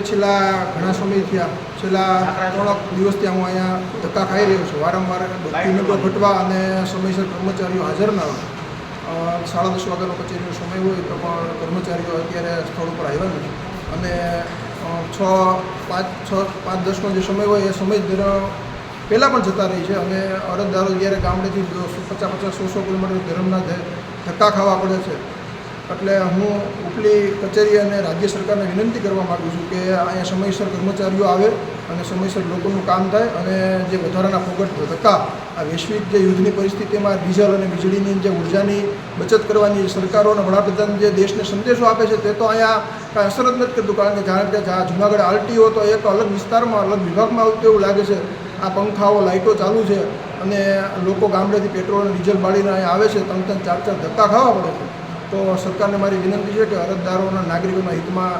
છેલ્લા ઘણા સમય થયા, છેલ્લા 3 દિવસથી હું અહીંયા ધક્કા ખાઈ રહ્યો છું. વારંવાર ડોક્યુમેન્ટો ઘટવા અને સમયસર કર્મચારીઓ હાજર ન હોય. 10:30 વાગ્યાનો કચેરીનો સમય હોય તો પણ કર્મચારીઓ અત્યારે સ્થળ ઉપર આવ્યા નથી. અને 5:10નો જે સમય હોય એ સમય પહેલાં પણ જતા રહી છે. અને અરજદારો જ્યારે ગામડેથી 50-100 કિલોમીટર ધરમના ધક્કા ખાવા પડે છે. એટલે હું ઉપલી કચેરી અને રાજ્ય સરકારને વિનંતી કરવા માગું છું કે અહીંયા સમયસર કર્મચારીઓ આવે અને સમયસર લોકોનું કામ થાય. અને જે વધારાના ફોગટ ધક્કા આ વૈશ્વિક જે યુદ્ધની પરિસ્થિતિમાં ડીઝલ અને વીજળીની જે ઉર્જાની બચત કરવાની સરકારો અને વડાપ્રધાન જે દેશને સંદેશો આપે છે તે તો અહીંયા કાંઈ અસર જ નથી કરતું. કારણ કે જાણે કે જૂનાગઢ આરટીઓ તો એક અલગ વિસ્તારમાં અલગ વિભાગમાં આવતું એવું લાગે છે. આ પંખાઓ લાઇટો ચાલુ છે અને લોકો ગામડેથી પેટ્રોલ અને ડીઝલ બાળીને અહીંયા આવે છે. 3-4 ધક્કા ખાવા પડે છે. તો સરકારને મારી વિનંતી છે કે અરજદારોના નાગરિકોના હિતમાં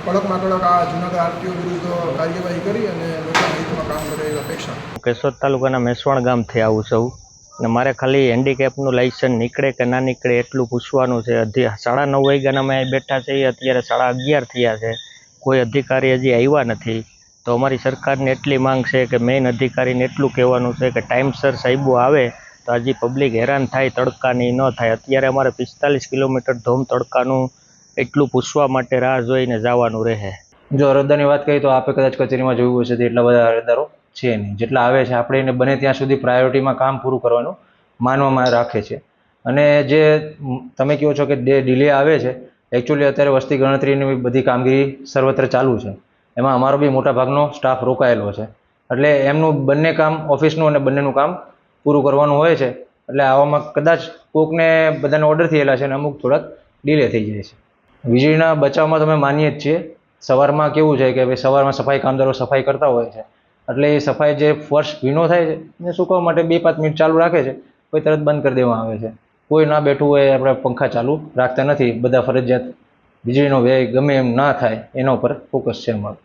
કડકમાં કડક આ જૂનાગઢ આરટીઓ વિરુદ્ધ કાર્યવાહી કરી અને લોકોના હિતમાં કામ કરે એવી અપેક્ષા. કેશોદ તાલુકાના મેસવાણ ગામથી આવું છું અને મારે ખાલી હેન્ડીકેપનું લાઇસન્સ નીકળે કે ના નીકળે એટલું પૂછવાનું છે. 9:30 વાગ્યાના અમે બેઠા છીએ, અત્યારે 11:30 થયા છે. કોઈ અધિકારી હજી આવ્યા નથી. તો અમારી સરકારને એટલી માંગ છે કે મેઇન અધિકારીને એટલું કહેવાનું છે કે ટાઈમસર સાહેબો આવે તો હજી પબ્લિક હેરાન થાય, તડકાની ન થાય. અત્યારે અમારે 45 કિલોમીટર ધોમ તડકાનું એટલું પૂછવા માટે રાહ જોઈને જવાનું રહે. જો અરજદારની વાત કરીએ તો આપણે કદાચ કચેરીમાં જોયું હશે તો એટલા બધા અરજદારો છે નહીં. જેટલા આવે છે આપણે એને બને ત્યાં સુધી પ્રાયોરિટીમાં કામ પૂરું કરવાનું માનવામાં રાખે છે. અને જે તમે કહો છો કે ડિલે આવે છે, એકચ્યુઅલી અત્યારે વસ્તી ગણતરીની બધી કામગીરી સર્વત્ર ચાલુ છે. એમાં અમારો બી મોટા ભાગનો સ્ટાફ રોકાયેલો છે. એટલે એમનું બંને કામ, ઓફિસનું અને બંનેનું કામ પૂરું કરવાનું હોય છે. એટલે આવામાં કદાચ કોકને બધાને ઓર્ડર થયેલા છે અને અમુક થોડાક ડિલે થઈ જાય છે. વીજળીના બચાવમાં તમે માનીએ જ છીએ. સવારમાં કેવું છે કે ભાઈ સવારમાં સફાઈ કામદારો સફાઈ કરતા હોય છે. એટલે એ સફાઈ જે ફર્શ ભીનો થાય છે એને સૂકવવા માટે 2-5 મિનિટ ચાલુ રાખે છે, કોઈ તરત બંધ કરી દેવામાં આવે છે. કોઈ ના બેઠું હોય આપણે પંખા ચાલુ રાખતા નથી. બધા ફરજિયાત વીજળીનો વ્યય ગમે એમ ના થાય એના ઉપર ફોકસ છે અમારું.